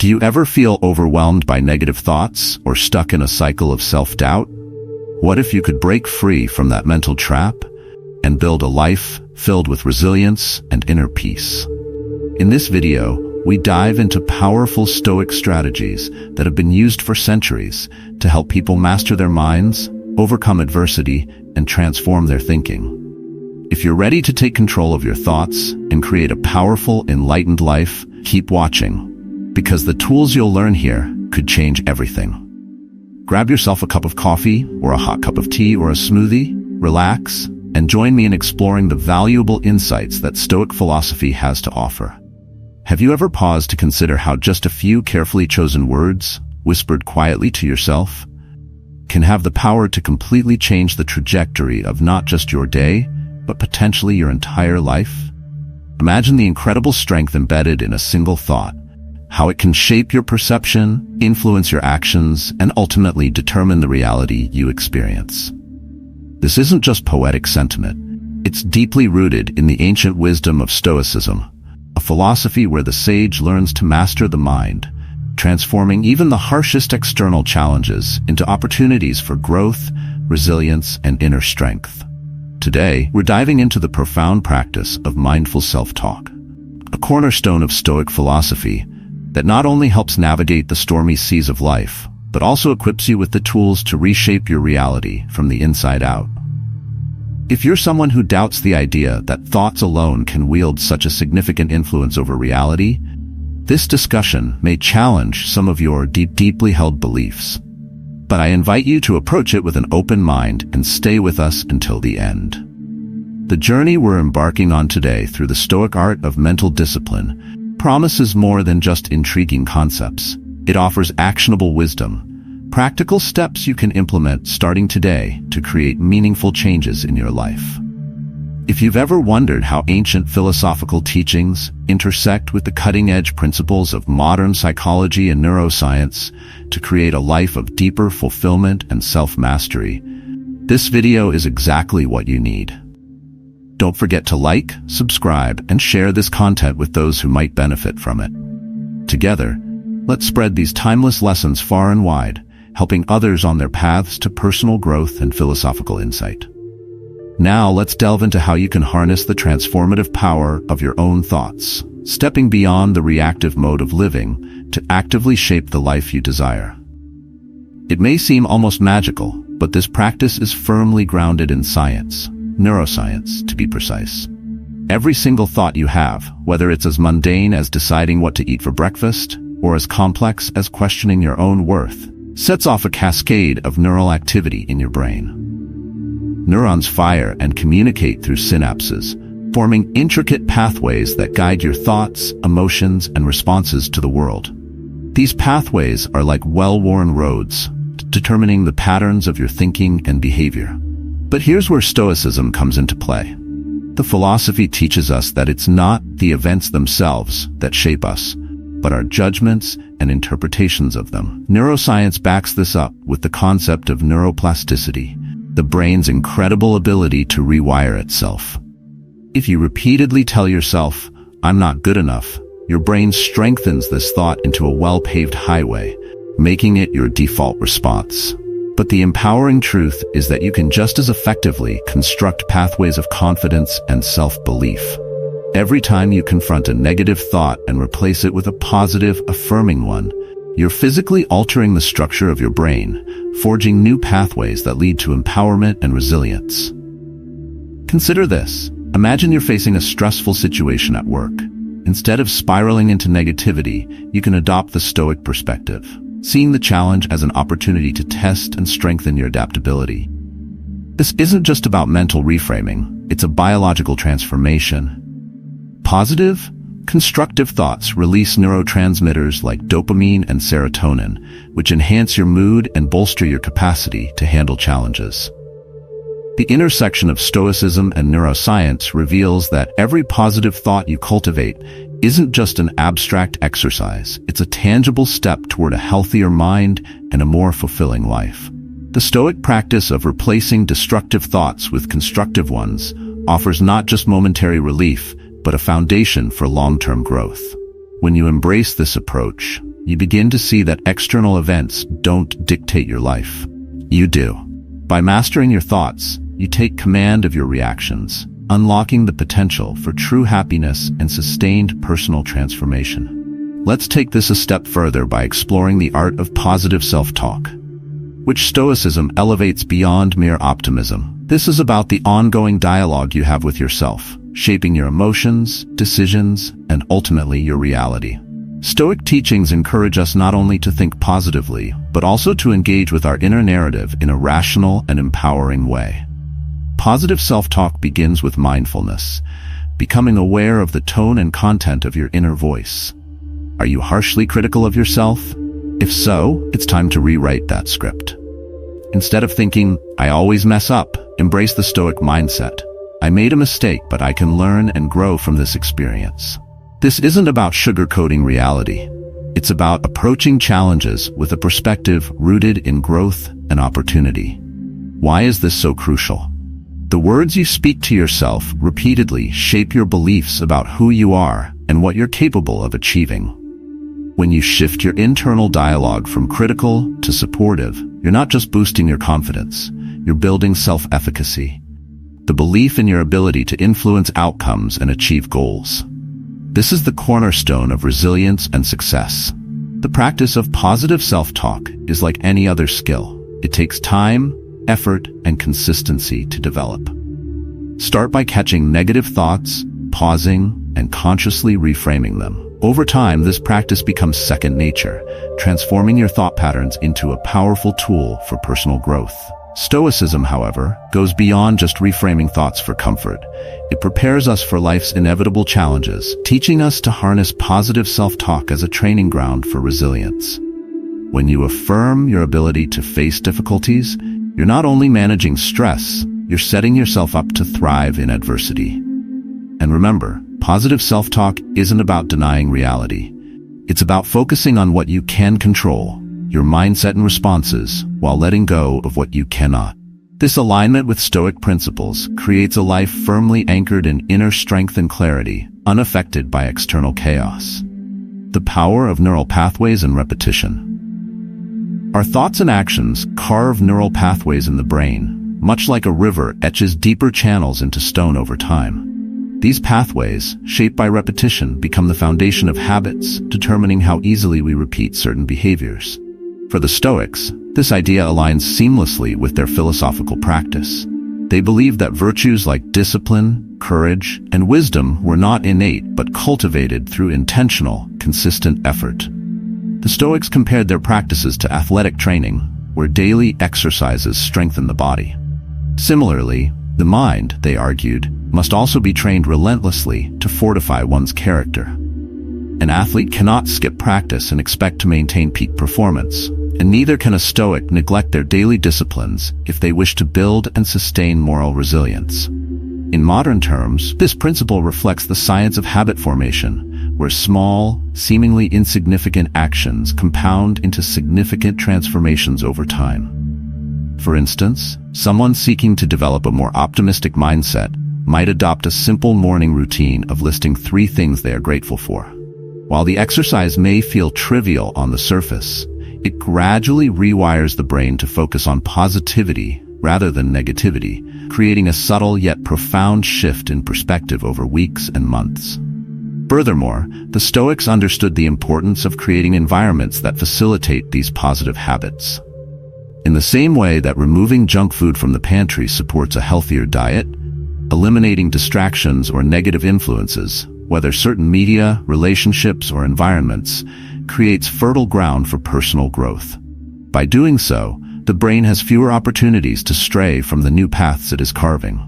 Do you ever feel overwhelmed by negative thoughts or stuck in a cycle of self-doubt? What if you could break free from that mental trap and build a life filled with resilience and inner peace? In this video, we dive into powerful Stoic strategies that have been used for centuries to help people master their minds, overcome adversity, and transform their thinking. If you're ready to take control of your thoughts and create a powerful, enlightened life, keep watching, because the tools you'll learn here could change everything. Grab yourself a cup of coffee or a hot cup of tea or a smoothie, relax, and join me in exploring the valuable insights that Stoic philosophy has to offer. Have you ever paused to consider how just a few carefully chosen words, whispered quietly to yourself, can have the power to completely change the trajectory of not just your day, but potentially your entire life? Imagine the incredible strength embedded in a single thought, how it can shape your perception, influence your actions, and ultimately determine the reality you experience. This isn't just poetic sentiment. It's deeply rooted in the ancient wisdom of Stoicism, a philosophy where the sage learns to master the mind, transforming even the harshest external challenges into opportunities for growth, resilience, and inner strength. Today, we're diving into the profound practice of mindful self-talk, a cornerstone of Stoic philosophy that not only helps navigate the stormy seas of life, but also equips you with the tools to reshape your reality from the inside out. If you're someone who doubts the idea that thoughts alone can wield such a significant influence over reality, this discussion may challenge some of your deeply held beliefs. But I invite you to approach it with an open mind and stay with us until the end. The journey we're embarking on today through the Stoic art of mental discipline promises more than just intriguing concepts. It offers actionable wisdom, practical steps you can implement starting today to create meaningful changes in your life. If you've ever wondered how ancient philosophical teachings intersect with the cutting-edge principles of modern psychology and neuroscience to create a life of deeper fulfillment and self-mastery, this video is exactly what you need. Don't forget to like, subscribe, and share this content with those who might benefit from it. Together, let's spread these timeless lessons far and wide, helping others on their paths to personal growth and philosophical insight. Now let's delve into how you can harness the transformative power of your own thoughts, stepping beyond the reactive mode of living to actively shape the life you desire. It may seem almost magical, but this practice is firmly grounded in science, neuroscience to be precise. Every single thought you have, whether it's as mundane as deciding what to eat for breakfast, or as complex as questioning your own worth, sets off a cascade of neural activity in your brain. Neurons fire and communicate through synapses, forming intricate pathways that guide your thoughts, emotions, and responses to the world. These pathways are like well-worn roads, determining the patterns of your thinking and behavior. But here's where Stoicism comes into play. The philosophy teaches us that it's not the events themselves that shape us, but our judgments and interpretations of them. Neuroscience backs this up with the concept of neuroplasticity, the brain's incredible ability to rewire itself. If you repeatedly tell yourself, "I'm not good enough," your brain strengthens this thought into a well-paved highway, making it your default response. But the empowering truth is that you can just as effectively construct pathways of confidence and self-belief. Every time you confront a negative thought and replace it with a positive, affirming one, you're physically altering the structure of your brain, forging new pathways that lead to empowerment and resilience. Consider this. Imagine you're facing a stressful situation at work. Instead of spiraling into negativity, you can adopt the Stoic perspective, seeing the challenge as an opportunity to test and strengthen your adaptability. This isn't just about mental reframing, it's a biological transformation. Positive, constructive thoughts release neurotransmitters like dopamine and serotonin, which enhance your mood and bolster your capacity to handle challenges. The intersection of Stoicism and neuroscience reveals that every positive thought you cultivate isn't just an abstract exercise, it's a tangible step toward a healthier mind and a more fulfilling life. The Stoic practice of replacing destructive thoughts with constructive ones offers not just momentary relief, but a foundation for long-term growth. When you embrace this approach, you begin to see that external events don't dictate your life. You do. By mastering your thoughts, you take command of your reactions, unlocking the potential for true happiness and sustained personal transformation. Let's take this a step further by exploring the art of positive self-talk, which Stoicism elevates beyond mere optimism. This is about the ongoing dialogue you have with yourself, shaping your emotions, decisions, and ultimately your reality. Stoic teachings encourage us not only to think positively, but also to engage with our inner narrative in a rational and empowering way. Positive self-talk begins with mindfulness, becoming aware of the tone and content of your inner voice. Are you harshly critical of yourself? If so, it's time to rewrite that script. Instead of thinking, "I always mess up," embrace the Stoic mindset. "I made a mistake, but I can learn and grow from this experience." This isn't about sugarcoating reality. It's about approaching challenges with a perspective rooted in growth and opportunity. Why is this so crucial? The words you speak to yourself repeatedly shape your beliefs about who you are and what you're capable of achieving. When you shift your internal dialogue from critical to supportive, you're not just boosting your confidence, you're building self-efficacy, the belief in your ability to influence outcomes and achieve goals. This is the cornerstone of resilience and success. The practice of positive self-talk is like any other skill. It takes time, effort, and consistency to develop. Start by catching negative thoughts, pausing, and consciously reframing them. Over time, this practice becomes second nature, transforming your thought patterns into a powerful tool for personal growth. Stoicism, however, goes beyond just reframing thoughts for comfort. It prepares us for life's inevitable challenges, teaching us to harness positive self-talk as a training ground for resilience. When you affirm your ability to face difficulties, you're not only managing stress, you're setting yourself up to thrive in adversity. And remember, positive self-talk isn't about denying reality. It's about focusing on what you can control, your mindset and responses, while letting go of what you cannot. This alignment with Stoic principles creates a life firmly anchored in inner strength and clarity, unaffected by external chaos. The power of neural pathways and repetition. Our thoughts and actions carve neural pathways in the brain, much like a river etches deeper channels into stone over time. These pathways, shaped by repetition, become the foundation of habits, determining how easily we repeat certain behaviors. For the Stoics, this idea aligns seamlessly with their philosophical practice. They believed that virtues like discipline, courage, and wisdom were not innate but cultivated through intentional, consistent effort. The Stoics compared their practices to athletic training, where daily exercises strengthen the body. Similarly, the mind, they argued, must also be trained relentlessly to fortify one's character. An athlete cannot skip practice and expect to maintain peak performance, and neither can a Stoic neglect their daily disciplines if they wish to build and sustain moral resilience. In modern terms, this principle reflects the science of habit formation, where small, seemingly insignificant actions compound into significant transformations over time. For instance, someone seeking to develop a more optimistic mindset might adopt a simple morning routine of listing 3 things they are grateful for. While the exercise may feel trivial on the surface, it gradually rewires the brain to focus on positivity rather than negativity, creating a subtle yet profound shift in perspective over weeks and months. Furthermore, the Stoics understood the importance of creating environments that facilitate these positive habits. In the same way that removing junk food from the pantry supports a healthier diet, eliminating distractions or negative influences, whether certain media, relationships, or environments, creates fertile ground for personal growth. By doing so, the brain has fewer opportunities to stray from the new paths it is carving.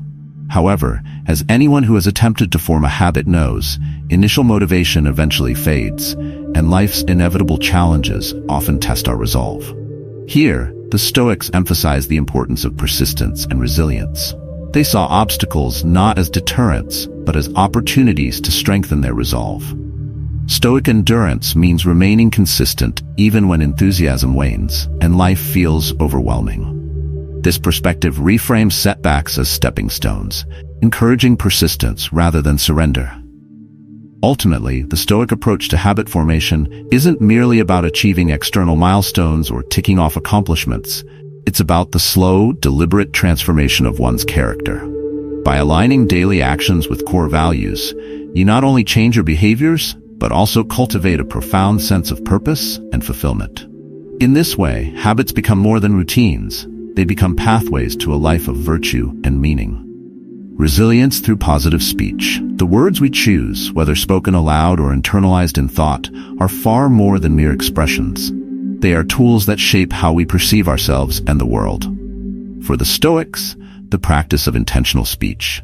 However, as anyone who has attempted to form a habit knows, initial motivation eventually fades, and life's inevitable challenges often test our resolve. Here, the Stoics emphasize the importance of persistence and resilience. They saw obstacles not as deterrents, but as opportunities to strengthen their resolve. Stoic endurance means remaining consistent even when enthusiasm wanes and life feels overwhelming. This perspective reframes setbacks as stepping stones, encouraging persistence rather than surrender. Ultimately, the Stoic approach to habit formation isn't merely about achieving external milestones or ticking off accomplishments. It's about the slow, deliberate transformation of one's character. By aligning daily actions with core values, you not only change your behaviors, but also cultivate a profound sense of purpose and fulfillment. In this way, habits become more than routines. They become pathways to a life of virtue and meaning. Resilience through positive speech. The words we choose, whether spoken aloud or internalized in thought, are far more than mere expressions. They are tools that shape how we perceive ourselves and the world. For the Stoics, the practice of intentional speech,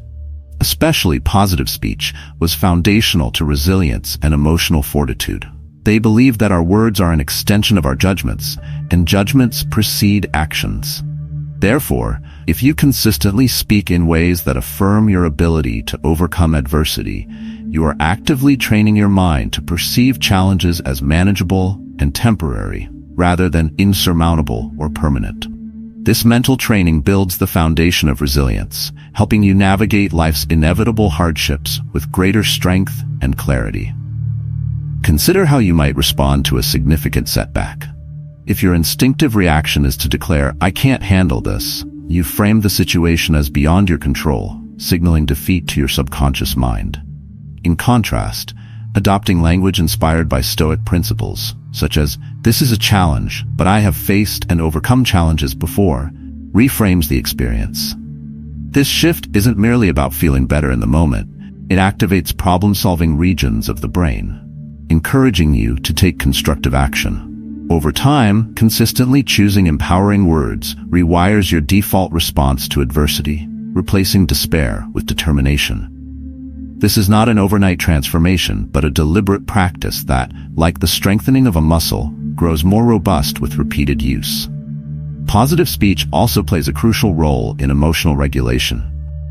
especially positive speech, was foundational to resilience and emotional fortitude. They believed that our words are an extension of our judgments, and judgments precede actions. Therefore, if you consistently speak in ways that affirm your ability to overcome adversity, you are actively training your mind to perceive challenges as manageable and temporary, rather than insurmountable or permanent. This mental training builds the foundation of resilience, helping you navigate life's inevitable hardships with greater strength and clarity. Consider how you might respond to a significant setback. If your instinctive reaction is to declare, "I can't handle this," you frame the situation as beyond your control, signaling defeat to your subconscious mind. In contrast, adopting language inspired by Stoic principles, such as, "This is a challenge, but I have faced and overcome challenges before," reframes the experience. This shift isn't merely about feeling better in the moment. It activates problem-solving regions of the brain, encouraging you to take constructive action. Over time, consistently choosing empowering words rewires your default response to adversity, replacing despair with determination. This is not an overnight transformation, but a deliberate practice that, like the strengthening of a muscle, grows more robust with repeated use. Positive speech also plays a crucial role in emotional regulation,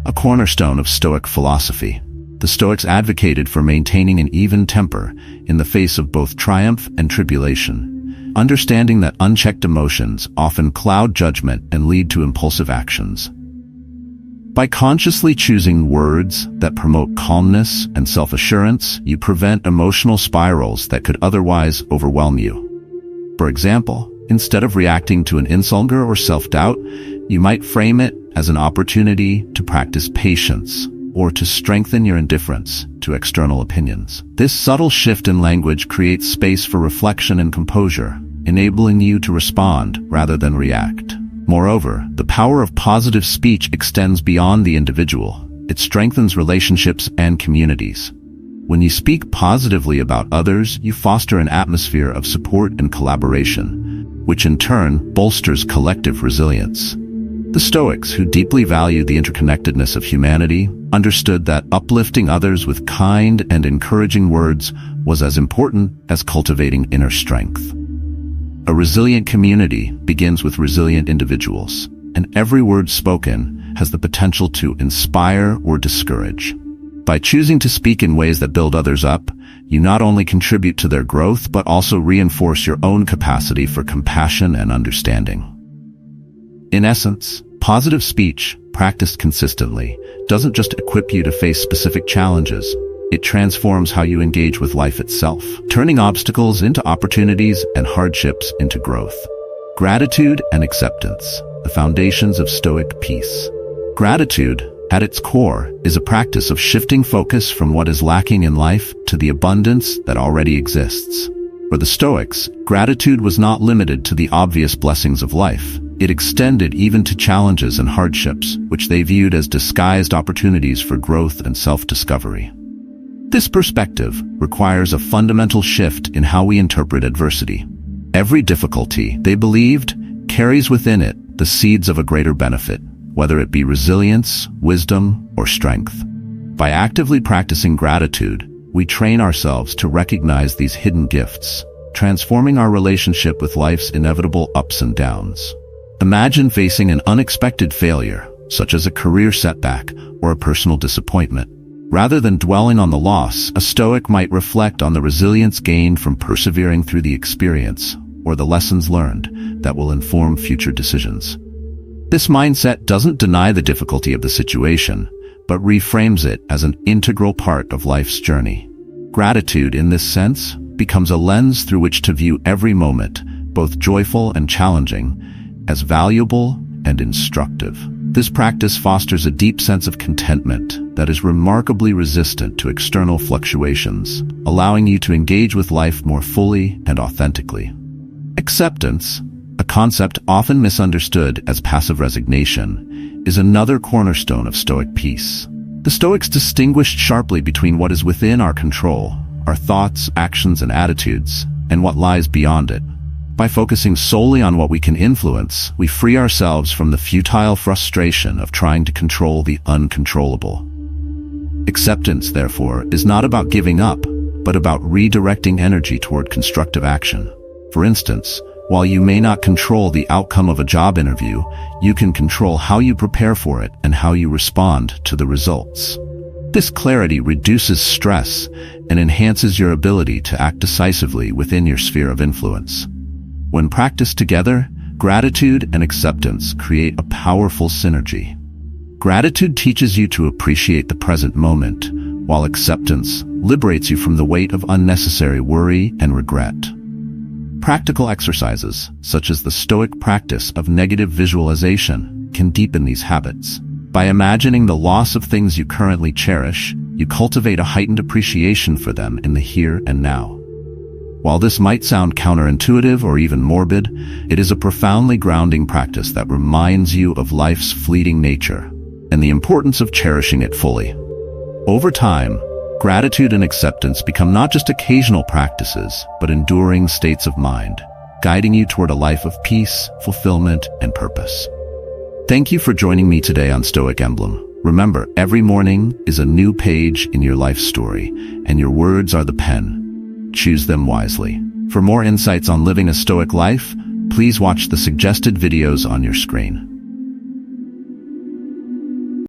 a cornerstone of Stoic philosophy. The Stoics advocated for maintaining an even temper in the face of both triumph and tribulation, understanding that unchecked emotions often cloud judgment and lead to impulsive actions. By consciously choosing words that promote calmness and self-assurance, you prevent emotional spirals that could otherwise overwhelm you. For example, instead of reacting to an insult or self-doubt, you might frame it as an opportunity to practice patience or to strengthen your indifference to external opinions. This subtle shift in language creates space for reflection and composure, enabling you to respond rather than react. Moreover, the power of positive speech extends beyond the individual. It strengthens relationships and communities. When you speak positively about others, you foster an atmosphere of support and collaboration, which in turn bolsters collective resilience. The Stoics, who deeply valued the interconnectedness of humanity, understood that uplifting others with kind and encouraging words was as important as cultivating inner strength. A resilient community begins with resilient individuals, and every word spoken has the potential to inspire or discourage. By choosing to speak in ways that build others up, you not only contribute to their growth but also reinforce your own capacity for compassion and understanding. In essence, positive speech, practiced consistently, doesn't just equip you to face specific challenges. It transforms how you engage with life itself, turning obstacles into opportunities and hardships into growth. Gratitude and acceptance, the foundations of Stoic peace. Gratitude, at its core, is a practice of shifting focus from what is lacking in life to the abundance that already exists. For the Stoics, gratitude was not limited to the obvious blessings of life. It extended even to challenges and hardships, which they viewed as disguised opportunities for growth and self-discovery. This perspective requires a fundamental shift in how we interpret adversity. Every difficulty, they believed, carries within it the seeds of a greater benefit, whether it be resilience, wisdom, or strength. By actively practicing gratitude, we train ourselves to recognize these hidden gifts, transforming our relationship with life's inevitable ups and downs. Imagine facing an unexpected failure, such as a career setback or a personal disappointment. Rather than dwelling on the loss, a Stoic might reflect on the resilience gained from persevering through the experience, or the lessons learned that will inform future decisions. This mindset doesn't deny the difficulty of the situation, but reframes it as an integral part of life's journey. Gratitude, in this sense, becomes a lens through which to view every moment, both joyful and challenging, as valuable and instructive. This practice fosters a deep sense of contentment that is remarkably resistant to external fluctuations, allowing you to engage with life more fully and authentically. Acceptance, a concept often misunderstood as passive resignation, is another cornerstone of Stoic peace. The Stoics distinguished sharply between what is within our control, our thoughts, actions, and attitudes, and what lies beyond it. By focusing solely on what we can influence, we free ourselves from the futile frustration of trying to control the uncontrollable. Acceptance, therefore, is not about giving up, but about redirecting energy toward constructive action. For instance, while you may not control the outcome of a job interview, you can control how you prepare for it and how you respond to the results. This clarity reduces stress and enhances your ability to act decisively within your sphere of influence. When practiced together, gratitude and acceptance create a powerful synergy. Gratitude teaches you to appreciate the present moment, while acceptance liberates you from the weight of unnecessary worry and regret. Practical exercises, such as the Stoic practice of negative visualization, can deepen these habits. By imagining the loss of things you currently cherish, you cultivate a heightened appreciation for them in the here and now. While this might sound counterintuitive or even morbid, it is a profoundly grounding practice that reminds you of life's fleeting nature and the importance of cherishing it fully. Over time, gratitude and acceptance become not just occasional practices, but enduring states of mind, guiding you toward a life of peace, fulfillment, and purpose. Thank you for joining me today on Stoic Emblem. Remember, every morning is a new page in your life story, and your words are the pen. Choose them wisely. For more insights on living a Stoic life, please watch the suggested videos on your screen.